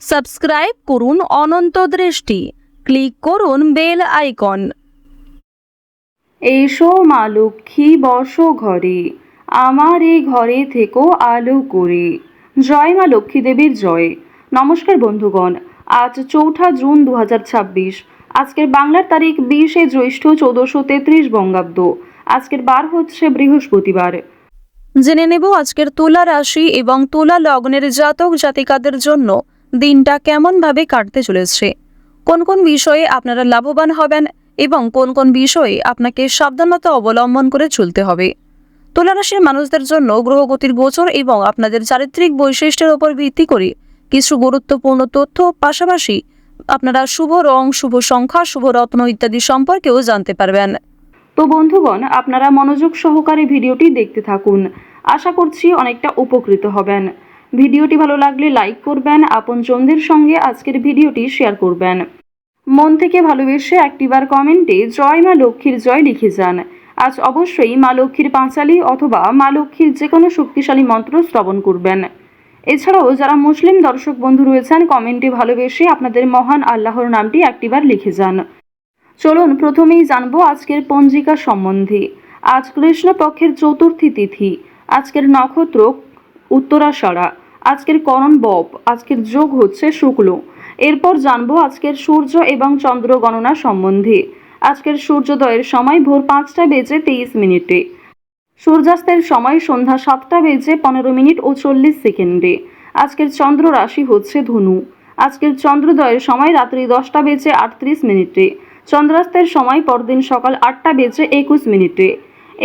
Subscribe করুন অনন্ত দৃষ্টি, click করুন বেল আইকন। এসো মা লক্ষ্মী বসো ঘরে, আমার এই ঘরে থেকো আলো করে। জয় মা লক্ষ্মী দেবীর জয়। নমস্কার বন্ধুগণ, আজ 4 জুন 2026। আজকের বাংলার তারিখ 20 জ্যৈষ্ঠ 1433 বঙ্গাব্দ। আজকের বার হচ্ছে বৃহস্পতিবার। জেনে নেব আজকের তুলা রাশি এবং তুলা লগ্নের জাতক জাতিকাদের জন্য দিনটা কেমনভাবে কাটতে চলেছে, কোন কোন বিষয়ে আপনারা লাভবান হবেন এবং কোন কোন বিষয়ে আপনাকে সাবধানতা অবলম্বন করে চলতে হবে। তুলা রাশির মানুষদের জন্য গ্রহগতির গোচর এবং আপনাদের চারিত্রিক বৈশিষ্ট্যের উপর ভিত্তি করে কিছু গুরুত্বপূর্ণ তথ্য, পাশাপাশি আপনারা শুভ রং, শুভ সংখ্যা, শুভ রত্ন ইত্যাদি সম্পর্কেও জানতে পারবেন। তো বন্ধুগণ, আপনারা মনোযোগ সহকারে ভিডিওটি দেখতে থাকুন। আশা করছি অনেকটা উপকৃত হবেন। ভিডিওটি ভালো লাগলে লাইক করবেন, আপনজনদের সঙ্গে আজকের ভিডিওটি শেয়ার করবেন। মন থেকে ভালোবেসে একটিবার কমেন্টে জয় মা লক্ষ্মীর জয় লিখে যান। আজ অবশ্যই মা লক্ষ্মীর পাঁচালী অথবা মা লক্ষ্মীর যে কোনো শক্তিশালী মন্ত্র শ্রবণ করবেন। এছাড়াও যারা মুসলিম দর্শক বন্ধু রয়েছেন, কমেন্টে ভালোবেসে আপনাদের মহান আল্লাহর নামটি একটিবার লিখে যান। চলুন প্রথমেই জানবো আজকের পঞ্জিকা সম্বন্ধে। আজ কৃষ্ণপক্ষের চতুর্থী তিথি। আজকের নক্ষত্র উত্তরাষাঢ়া। আজকের করণ বব। আজকের যোগ হচ্ছে শুক্ল। এরপর জানবো আজকের সূর্য এবং চন্দ্র গণনা সম্বন্ধে। আজকের সূর্যোদয়ের সময় ভোর 5টা বেজে 23 মিনিটে। সূর্যাস্তের সময় সন্ধ্যা 7টা বেজে 15 মিনিট ও 40 সেকেন্ডে। আজকের চন্দ্র রাশি হচ্ছে ধনু। আজকের চন্দ্রোদয়ের সময় রাত্রি 10টা বেজে 38 মিনিটে। চন্দ্রাস্তের সময় পরদিন সকাল 8টা বেজে 21 মিনিটে।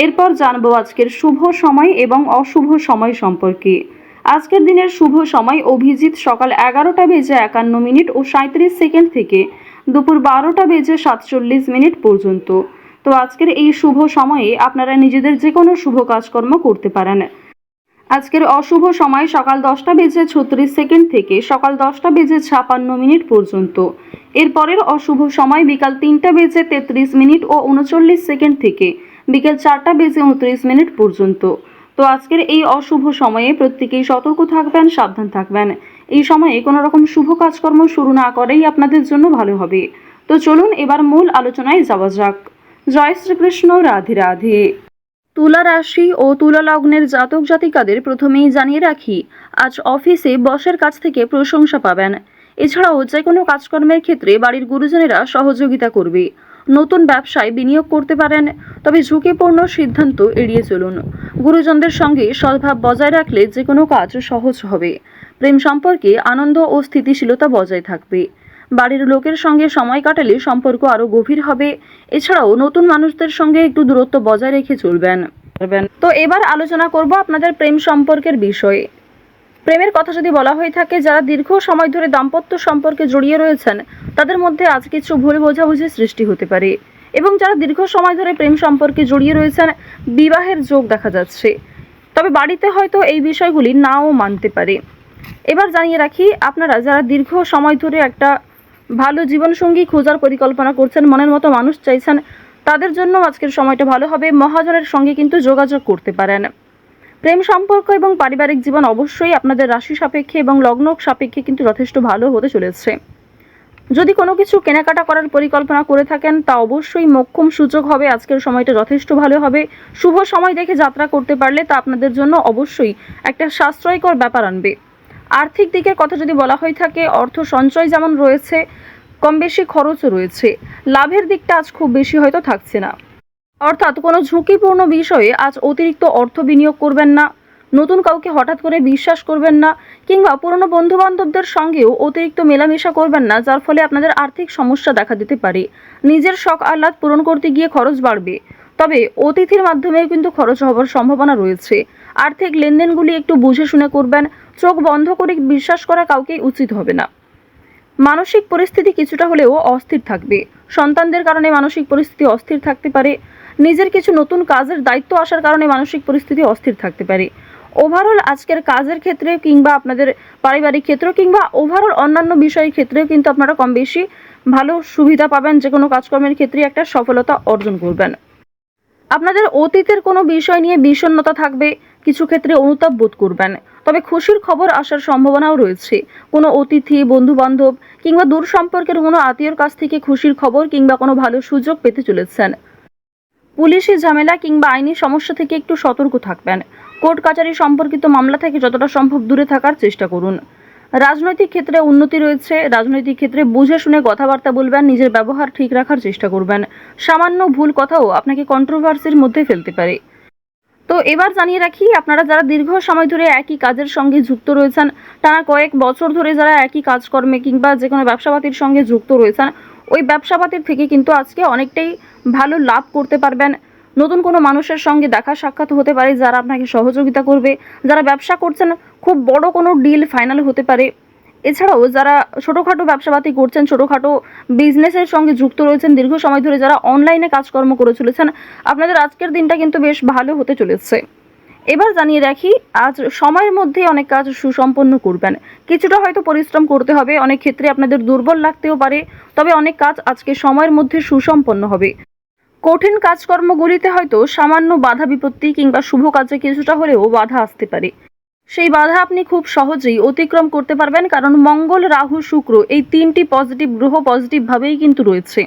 এরপর জানবো আজকের শুভ সময় এবং অশুভ সময় সম্পর্কে। আজকের দিনের শুভ সময় অভিজিৎ সকাল 11টা বেজে 51 মিনিট ও 37 সেকেন্ড থেকে দুপুর 12টা বেজে 47 মিনিট পর্যন্ত। তো আজকের এই শুভ সময়ে আপনারা নিজেদের যে কোনো শুভ কাজকর্ম করতে পারেন। আজকের অশুভ সময় সকাল 10টা বেজে 36 সেকেন্ড থেকে সকাল 10টা বেজে 56 মিনিট পর্যন্ত। এরপরের অশুভ সময় বিকাল 3টা বেজে 33 মিনিট ও 39 সেকেন্ড থেকে বিকেল 4টা বেজে 29 মিনিট পর্যন্ত। তো আজকের এই অশুভ সময়ে প্রত্যেকেই সতর্ক থাকবেন, সাবধান থাকবেন। এই সময়ে কোনো রকম শুভ কাজকর্ম শুরু না করেই আপনাদের জন্য ভালো হবে। তো চলুন এবার মূল আলোচনায় যাওয়া যাক। জয় শ্রীকৃষ্ণ, রাধে রাধে। তুলা রাশি ও তুলা লগ্নের জাতক জাতিকাদের প্রথমেই জানিয়ে রাখি, আজ অফিসে বসের কাছ থেকে প্রশংসা পাবেন। এছাড়াও যে কোনো কাজকর্মের ক্ষেত্রে বাড়ির গুরুজনেরা সহযোগিতা করবে। নতুন ব্যবসায় বিনিয়োগ করতে পারেন, তবে ঝুঁকিপূর্ণ সিদ্ধান্ত এড়িয়ে চলুন। গুরুজনদের সঙ্গে সদ্ভাব বজায় রাখলে যে কোনো কাজ সহজ হবে। প্রেম সম্পর্কে আনন্দ ও স্থিতিশীলতা বজায় থাকবে। বাড়ির লোকের সঙ্গে সময় কাটালে সম্পর্ক আরও গভীর হবে। এছাড়াও নতুন মানুষদের সঙ্গে একটু দূরত্ব বজায় রেখে চলবেন। তো এবার আলোচনা করব আপনাদের প্রেম সম্পর্কের বিষয়ে। প্রেমের কথা যদি বলা হয়ে থাকে, যারা দীর্ঘ সময় ধরে দাম্পত্য সম্পর্কে জড়িয়ে রয়েছেন তাদের মধ্যে আজ কিছু ভুল বোঝাবুঝির সৃষ্টি হতে পারে, এবং যারা দীর্ঘ সময় ধরে প্রেম সম্পর্কে জড়িয়ে রয়েছেন বিবাহের যোগ দেখা যাচ্ছে, তবে বাড়িতে হয়তো এই বিষয়গুলি নাও মানতে পারে। এবার জানিয়ে রাখি, আপনারা যারা দীর্ঘ সময় ধরে একটা ভালো জীবনসঙ্গী খোঁজার পরিকল্পনা করছেন, মনের মতো মানুষ চাইছেন, তাদের জন্য আজকের সময়টা ভালো হবে। মহাজনের সঙ্গে কিন্তু যোগাযোগ করতে পারেন। প্রেম সম্পর্ক এবং পারিবারিক জীবন অবশ্যই আপনাদের রাশি সাপেক্ষে এবং লগ্ন সাপেক্ষে কিন্তু যথেষ্ট ভালো হতে চলেছে। যদি কোনো কিছু কেনাকাটা করার পরিকল্পনা করে থাকেন, তা অবশ্যই মোক্ষম সুযোগ হবে। আজকের সময়টা যথেষ্ট ভালো হবে। শুভ সময় দেখে যাত্রা করতে পারলে তা আপনাদের জন্য অবশ্যই একটা সাশ্রয়কর ব্যাপার আনবে। আর্থিক দিকের কথা যদি বলা হয়ে থাকে, অর্থ সঞ্চয় যেমন রয়েছে, কম বেশি খরচও রয়েছে। লাভের দিকটা আজ খুব বেশি হয়তো থাকছে না। অর্থাৎ কোনো ঝুঁকিপূর্ণ বিষয়ে আজ অতিরিক্ত অর্থ বিনিয়োগ করবেন না। নতুন কাউকে হঠাৎ করে বিশ্বাস করবেন না, কিংবা পুরনো বন্ধুবান্ধবদের সঙ্গেও অতিরিক্ত মেলামেশা করবেন না, যার ফলে আপনাদের আর্থিক সমস্যা দেখা দিতে পারে। নিজের শখ আহ্লাদ পূরণ করতে গিয়ে খরচ বাড়বে, তবে অতিথির মাধ্যমেও কিন্তু খরচ হওয়ার সম্ভাবনা রয়েছে। আর্থিক লেনদেনগুলি একটু বুঝে শুনে করবেন। চোখ বন্ধ করে বিশ্বাস করা কাউকেই উচিত হবে না। মানসিক পরিস্থিতি কিছুটা হলেও অস্থির থাকবে। সন্তানদের কারণে মানসিক পরিস্থিতি অস্থির থাকতে পারে। নিজের কিছু নতুন কাজের দায়িত্ব আসার কারণে মানসিক পরিস্থিতি অস্থির থাকতে পারে। ওভারঅল আজকের কাজের ক্ষেত্রে কিংবা আপনাদের পারিবারিক ক্ষেত্র কিংবা ওভারঅল অন্যান্য বিষয়ের ক্ষেত্রেও কিন্তু আপনারা কম বেশি ভালো সুবিধা পাবেন। যে কোনো কাজকর্মের ক্ষেত্রে একটা সফলতা অর্জন করবেন। আপনাদের অতীতের কোনো বিষয় নিয়ে বিষণ্ণতা থাকবে, কিছু ক্ষেত্রে অনুতাপ বোধ করবেন। তবে খুশির খবর আসার সম্ভাবনাও রয়েছে। কোনো অতিথি, বন্ধু-বান্ধব কিংবা দূর সম্পর্কের কোনো আত্মীয়র কাছ থেকে খুশির খবর কিংবা কোনো ভালো সুযোগ পেতে চলেছেন। পুলিশি ঝামেলা কিংবা আইনি সমস্যা থেকে একটু সতর্ক থাকবেন। কোর্ট কাচারি সম্পর্কিত মামলা থেকে যতটা সম্ভব দূরে থাকার চেষ্টা করুন। রাজনৈতিক ক্ষেত্রে উন্নতি রয়েছে। রাজনৈতিক ক্ষেত্রে বুঝে শুনে কথাবার্তা বলবেন, নিজের ব্যবহার ঠিক রাখার চেষ্টা করবেন। সামান্য ভুল কথাও আপনাকে কন্ট্রোভার্সির মধ্যে ফেলতে পারে। তো এবার জানিয়ে রাখি, আপনারা যারা দীর্ঘ সময় ধরে একই কাজের সঙ্গে যুক্ত রয়েছেন, টানা কয়েক বছর ধরে যারা একই কাজকর্মে কিংবা যে কোনো ব্যবসাপাতির সঙ্গে যুক্ত রয়েছেন, ওই ব্যবসাপাতির থেকে কিন্তু আজকে অনেকটাই ভালো লাভ করতে পারবেন। নতুন কোনো মানুষের সঙ্গে দেখা সাক্ষাৎ হতে পারে যারা আপনাকে সহযোগিতা করবে। যারা ব্যবসা করছেন, খুব বড় কোনো ডিল ফাইনাল হতে পারে। এছাড়াও যারা ছোটোখাটো ব্যবসাপাতি করছেন, ছোটোখাটো বিজনেসের সঙ্গে যুক্ত রয়েছেন, দীর্ঘ সময় ধরে যারা অনলাইনে কাজকর্ম করে চলেছেন, আপনাদের আজকের দিনটা কিন্তু বেশ ভালো হতে চলেছে। এবার জানিয়ে রাখি, আজ সময়ের মধ্যে অনেক কাজ সুসম্পন্ন করবেন। কিছুটা হয়তো পরিশ্রম করতে হবে, অনেক ক্ষেত্রে আপনাদের দুর্বল লাগতেও পারে, তবে অনেক কাজ আজকে সময়ের মধ্যে সুসম্পন্ন হবে। কঠিন কাজকর্মগুলিতে হয়তো সামান্য বাধা বিপত্তি কিংবা শুভ কাজে কিছুটা হলেও বাধা আসতে পারে। সেই বাধা আপনি খুব সহজেই অতিক্রম করতে পারবেন, কারণ মঙ্গল, রাহু, শুক্র এই তিনটি পজিটিভ গ্রহ পজিটিভভাবেই কিন্তু রয়েছে।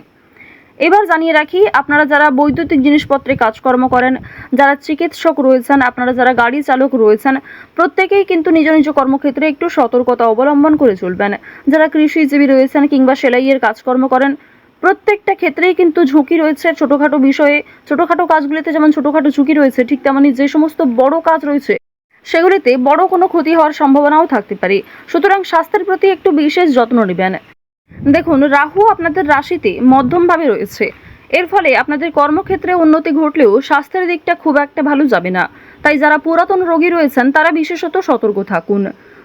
এবার জানিয়ে রাখি, আপনারা যারা বৈদ্যুতিক জিনিসপত্রে কাজকর্ম করেন, যারা চিকিৎসক রয়েছেন, আপনারা যারা গাড়ি চালক রয়েছেন, প্রত্যেকেই কিন্তু নিজ নিজ কর্মক্ষেত্রে একটু সতর্কতা অবলম্বন করে চলবেন। যারা কৃষিজীবী রয়েছেন কিংবা সেলাইয়ের কাজকর্ম করেন, প্রত্যেকটা ক্ষেত্রেই কিন্তু ঝুঁকি রয়েছে। ছোটোখাটো বিষয়ে, ছোটোখাটো কাজগুলিতে যেমন ছোটোখাটো ঝুঁকি রয়েছে, ঠিক তেমনি যে সমস্ত বড় কাজ রয়েছে সেগুলিতে বড় কোনো ক্ষতি হওয়ার সম্ভাবনাও থাকতে পারে। সুতরাং স্বাস্থ্যের প্রতি একটু বিশেষ যত্ন নেবেন। দেখুন, রাহু আপনাদের রাশিতে মধ্যমভাবে রয়েছে। এর ফলে আপনাদের কর্মক্ষেত্রে উন্নতি ঘটলেও স্বাস্থ্যের দিকটা খুব একটা ভালো যাবে না। তাই যারা পুরাতন রোগী রয়েছেন তারা বিশেষত সতর্ক থাকুন।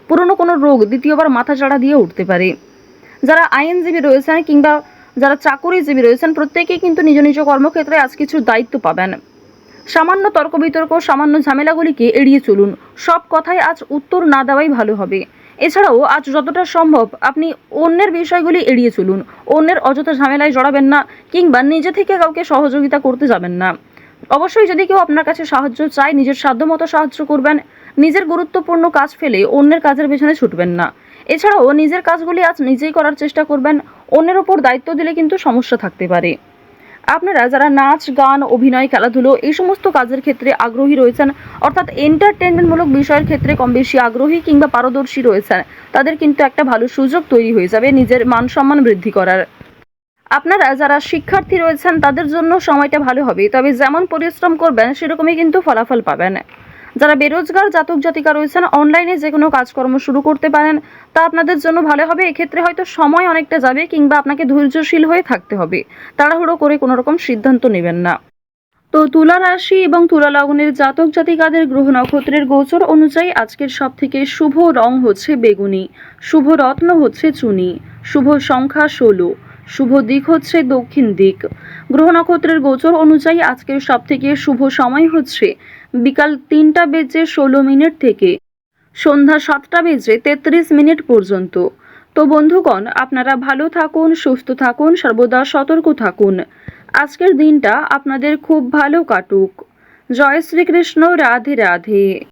পুরনো কোনো রোগ দ্বিতীয়বার মাথাচাড়া দিয়ে উঠতে পারে। যারা আইনজীবী রয়েছেন কিংবা যারা চাকুরিজীবী রয়েছেন, প্রত্যেকেই কিন্তু নিজ নিজ কর্মক্ষেত্রে আজ কিছু দায়িত্ব পাবেন। সামান্য তর্ক বিতর্ক, সামান্য ঝামেলাগুলিকে এড়িয়ে চলুন। সব কথায় আজ উত্তর না দেওয়াই ভালো হবে। এছাড়াও আজ যতটা সম্ভব আপনি অন্যের বিষয়গুলি এড়িয়ে চলুন। অন্যের অযথা ঝামেলায় জড়াবেন না কিংবা নিজে থেকে কাউকে সহযোগিতা করতে যাবেন না। অবশ্যই যদি কেউ আপনার কাছে সাহায্য চায়, নিজের সাধ্যমতো সাহায্য করবেন। নিজের গুরুত্বপূর্ণ কাজ ফেলে অন্যের কাজের পেছনে ছুটবেন না। এছাড়াও নিজের কাজগুলি আজ নিজেই করার চেষ্টা করবেন। অন্যের ওপর দায়িত্ব দিলে কিন্তু সমস্যা থাকতে পারে। আপনারা যারা নাচ, গান, অভিনয়, খেলাধুলো এই সমস্ত কাজের ক্ষেত্রে আগ্রহী রয়েছেন, অর্থাৎ এন্টারটেনমেন্টমূলক বিষয়ের ক্ষেত্রে কম বেশি আগ্রহী কিংবা পারদর্শী রয়েছেন, তাদের কিন্তু একটা ভালো সুযোগ তৈরি হয়ে যাবে নিজের মান সম্মান বৃদ্ধি করার। আপনারা যারা শিক্ষার্থী রয়েছেন তাদের জন্য সময়টা ভালো হবে, তবে যেমন পরিশ্রম করবেন সেরকমই কিন্তু ফলাফল পাবেন। যারা বেরোজগার জাতক জাতিকা রয়েছেন, অনলাইনে যে কোনো কাজকর্ম শুরু করতে পারেন, তা আপনাদের জন্য ভালো হবে। এক্ষেত্রে হয়তো সময় অনেকটা যাবে কিংবা আপনাকে ধৈর্যশীল হয়ে থাকতে হবে। তাড়াহুড়ো করে কোনো রকম সিদ্ধান্ত নেবেন না। তো তুলা রাশি এবং তুলা লগ্নের জাতক জাতিকাদের গ্রহ নক্ষত্রের গোচর অনুযায়ী আজকের সবথেকে শুভ রং হচ্ছে বেগুনি, শুভ রত্ন হচ্ছে চুনি, শুভ সংখ্যা 16, শুভ দিক হচ্ছে দক্ষিণ দিক। গ্রহ নক্ষত্রের গোচর অনুযায়ী আজকের সবথেকে শুভ সময় হচ্ছে বিকাল 3:16 থেকে সন্ধ্যা 7:33 পর্যন্ত। তো বন্ধুগণ, আপনারা ভালো থাকুন, সুস্থ থাকুন, সর্বদা সতর্ক থাকুন। আজকের দিনটা আপনাদের খুব ভালো কাটুক। জয় শ্রীকৃষ্ণ। রাধে রাধে।